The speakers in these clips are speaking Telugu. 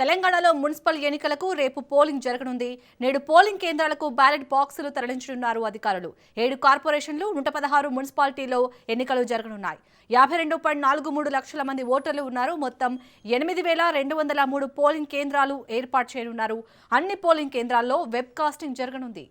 తెలంగాణలో మున్సిపల్ ఎన్నికలకు రేపు పోలింగ్ జరగనుంది. నేడు పోలింగ్ కేంద్రాలకు బ్యాలెట్ బాక్సులు తరలించనున్నారు అధికారులు. 7 కార్పొరేషన్లు 116 మున్సిపాలిటీలో ఎన్నికలు జరగనున్నాయి. 52.43 లక్షల మంది ఓటర్లు ఉన్నారు. మొత్తం 8,203 పోలింగ్ కేంద్రాలు ఏర్పాటు చేయనున్నారు. అన్ని పోలింగ్ కేంద్రాల్లో వెబ్ కాస్టింగ్ జరగనుంది.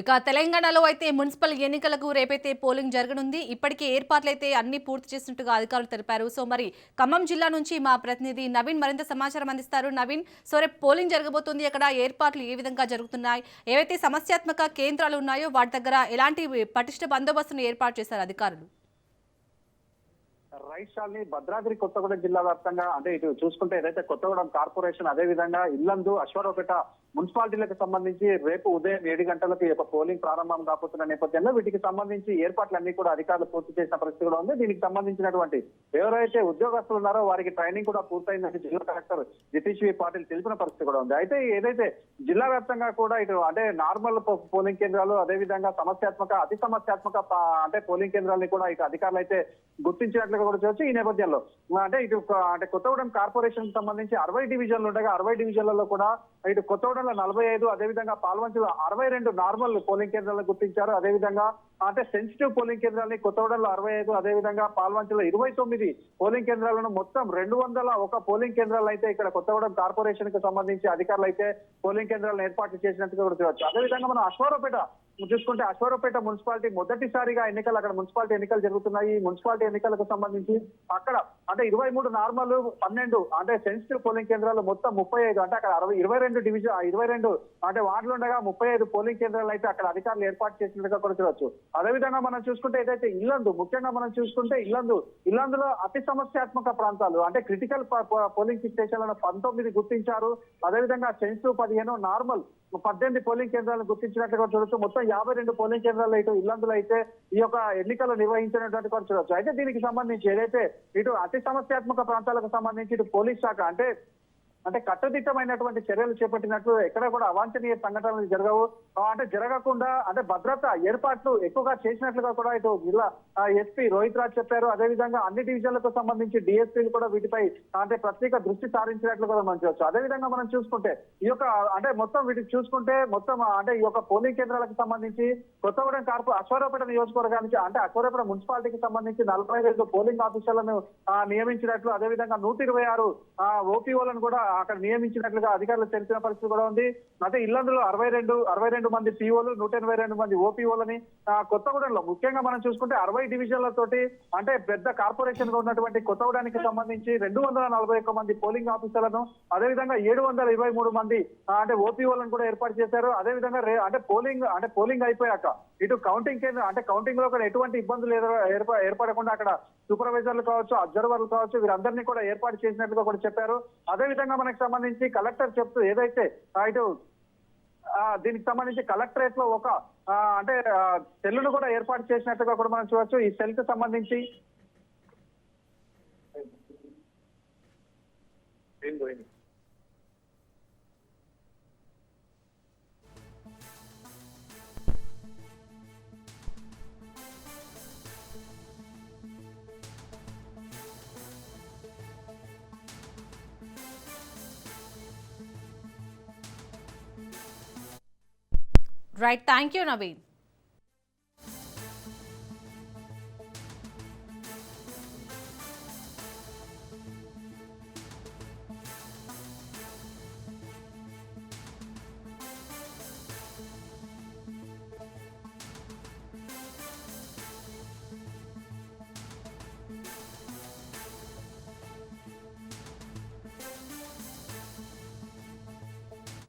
ఇక తెలంగాణలో అయితే మున్సిపల్ ఎన్నికలకు రేపైతే పోలింగ్ జరగనుంది. ఇప్పటికే ఏర్పాట్లయితే అన్ని పూర్తి చేసినట్టుగా అధికారులు తెలిపారు. సో మరి ఖమ్మం జిల్లా నుంచి మా ప్రతినిధి నవీన్ మరింత సమాచారం అందిస్తారు. నవీన్, సో రేపు పోలింగ్ జరగబోతుంది. అక్కడ ఏర్పాట్లు ఏ విధంగా జరుగుతున్నాయి? ఏవైతే సమస్యాత్మక కేంద్రాలు ఉన్నాయో వాటి దగ్గర ఎలాంటి పటిష్ట బందోబస్తును ఏర్పాటు చేశారు అధికారులు? రైట్ షాల్ని భద్రాద్రి కొత్తగూడెం జిల్లా వ్యాప్తంగా అంటే ఇటు చూసుకుంటే ఏదైతే కొత్తగూడెం కార్పొరేషన్ అదే విధంగా ఇల్లందు అశ్వారావుపేట మున్సిపాలిటీలకు సంబంధించి రేపు ఉదయం 7 గంటలకు ఈ యొక్క పోలింగ్ ప్రారంభం కాబోతున్న నేపథ్యంలో వీటికి సంబంధించి ఏర్పాట్లన్నీ కూడా అధికారులు పూర్తి చేసిన పరిస్థితి కూడా ఉంది. దీనికి సంబంధించినటువంటి ఎవరైతే ఉద్యోగస్తులు ఉన్నారో వారికి ట్రైనింగ్ కూడా పూర్తయిందని జిల్లా కలెక్టర్ జితేష్ పాటిల్ తెలిపిన పరిస్థితి కూడా ఉంది. అయితే ఏదైతే జిల్లా వ్యాప్తంగా కూడా ఇటు అంటే నార్మల్ పోలింగ్ కేంద్రాలు అదే విధంగా సమస్యాత్మక అతి సమస్యాత్మక అంటే పోలింగ్ కేంద్రాలని కూడా ఇటు అధికారులు అయితే గుర్తించినట్లుగా కూడా చూడొచ్చు. ఈ నేపథ్యంలో అంటే ఇటు అంటే కొత్తగూడెం కార్పొరేషన్ సంబంధించి 60 డివిజన్లు ఉండగా 60 డివిజన్లలో కూడా ఇటు కొత్తగూడెంలో 45 అదేవిధంగా పాల్వంచలో 62 నార్మల్ పోలింగ్ కేంద్రాలను గుర్తించారు. అదేవిధంగా అంటే సెన్సిటివ్ పోలింగ్ కేంద్రాలని కొత్తగూడెంలో 65 అదేవిధంగా పాల్వంచలో 29 పోలింగ్ కేంద్రాలను మొత్తం 201 పోలింగ్ కేంద్రాలు అయితే ఇక్కడ కొత్తగూడెం కార్పొరేషన్ కు సంబంధించి అధికారులు అయితే పోలింగ్ కేంద్రాలను ఏర్పాటు చేసినట్టుగా కూడా చూడొచ్చు. అదేవిధంగా మనం అశ్వారావుపేట చూసుకుంటే అశ్వారావుపేట మున్సిపాలిటీ మొదటిసారిగా ఎన్నికలు అక్కడ మున్సిపాలిటీ ఎన్నికలు జరుగుతున్నాయి. ఈ మున్సిపాలిటీ ఎన్నికలకు సంబంధించి అక్కడ అంటే 23 నార్మల్ 12 అంటే సెన్సిటివ్ పోలింగ్ కేంద్రాలు మొత్తం 35 అంటే అక్కడ 22 డివిజన్ 22 అంటే వార్డులు ఉండగా 35 పోలింగ్ కేంద్రాలు అయితే అక్కడ అధికారులు ఏర్పాటు చేసినట్టుగా కూడా చూడొచ్చు. అదేవిధంగా మనం చూసుకుంటే ఏదైతే ఇల్లందు ముఖ్యంగా మనం చూసుకుంటే ఇల్లందులో అతి సమస్యాత్మక ప్రాంతాలు అంటే క్రిటికల్ పోలింగ్ స్టేషన్లను 19 గుర్తించారు. అదేవిధంగా సెన్సిటివ్ 15 నార్మల్ 18 పోలింగ్ కేంద్రాలను గుర్తించినట్టుగా చూడొచ్చు. మొత్తం 52 పోలింగ్ కేంద్రాలు ఇటు ఇల్లందులో అయితే ఈ యొక్క ఎన్నికలు నిర్వహించినటువంటి కూడా చూడొచ్చు. అయితే దీనికి సంబంధించి ఏదైతే ఇటు అతి సమస్యాత్మక ప్రాంతాలకు సంబంధించి ఇటు పోలీస్ శాఖ అంటే కట్టుదిట్టమైనటువంటి చర్యలు చేపట్టినట్లు ఎక్కడ కూడా అవాంఛనీయ సంఘటనలు జరగవు. అంటే జరగకుండా అంటే భద్రత ఏర్పాట్లు ఎక్కువగా చేసినట్లుగా కూడా ఇటు జిల్లా ఎస్పీ రోహిత్ రాజ్ చెప్పారు. అదేవిధంగా అన్ని డివిజన్లకు సంబంధించి డిఎస్పీలు కూడా వీటిపై అంటే ప్రత్యేక దృష్టి సారించినట్లు కూడా మనం చూడొచ్చు. అదేవిధంగా మనం చూసుకుంటే ఈ యొక్క అంటే మొత్తం వీటికి చూసుకుంటే మొత్తం అంటే ఈ యొక్క పోలింగ్ కేంద్రాలకు సంబంధించి కొత్తగూడెం అశ్వారావుపేట నియోజకవర్గానికి అంటే అశ్వారావుపేట మున్సిపాలిటీకి సంబంధించి 45 పోలింగ్ ఆఫీసర్లను నియమించినట్లు అదేవిధంగా 126 ఓపీఓలను కూడా అక్కడ నియమించినట్లుగా అధికారులు తెలిసిన పరిస్థితి కూడా ఉంది. అయితే ఇల్లందులో 62 మంది పిఓలు 182 మంది ఓపీఓలని కొత్తగూడెంలో ముఖ్యంగా మనం చూసుకుంటే 60 డివిజన్లతోటి అంటే పెద్ద కార్పొరేషన్ గా ఉన్నటువంటి కొత్తగూడానికి సంబంధించి 241 మంది పోలింగ్ ఆఫీసర్లను అదేవిధంగా 723 మంది అంటే ఓపీఓలను కూడా ఏర్పాటు చేశారు. అదేవిధంగా అంటే పోలింగ్ అయిపోయాక ఇటు కౌంటింగ్ కేంద్రం అంటే కౌంటింగ్ లో కూడా ఎటువంటి ఇబ్బందులు ఏర్పడకుండా అక్కడ సూపర్వైజర్లు కావచ్చు అబ్జర్వర్లు కావచ్చు వీరందరినీ కూడా ఏర్పాటు చేసినట్లుగా కూడా చెప్పారు. అదేవిధంగా మనకు సంబంధించి కలెక్టర్ చెప్తూ ఏదైతే ఇటు దీనికి సంబంధించి కలెక్టరేట్ లో ఒక అంటే సెల్లును కూడా ఏర్పాటు చేసినట్టుగా కూడా మనం చూడొచ్చు. ఈ సెల్ కు సంబంధించి రైట్, థ్యాంక్ యూ నవీన్.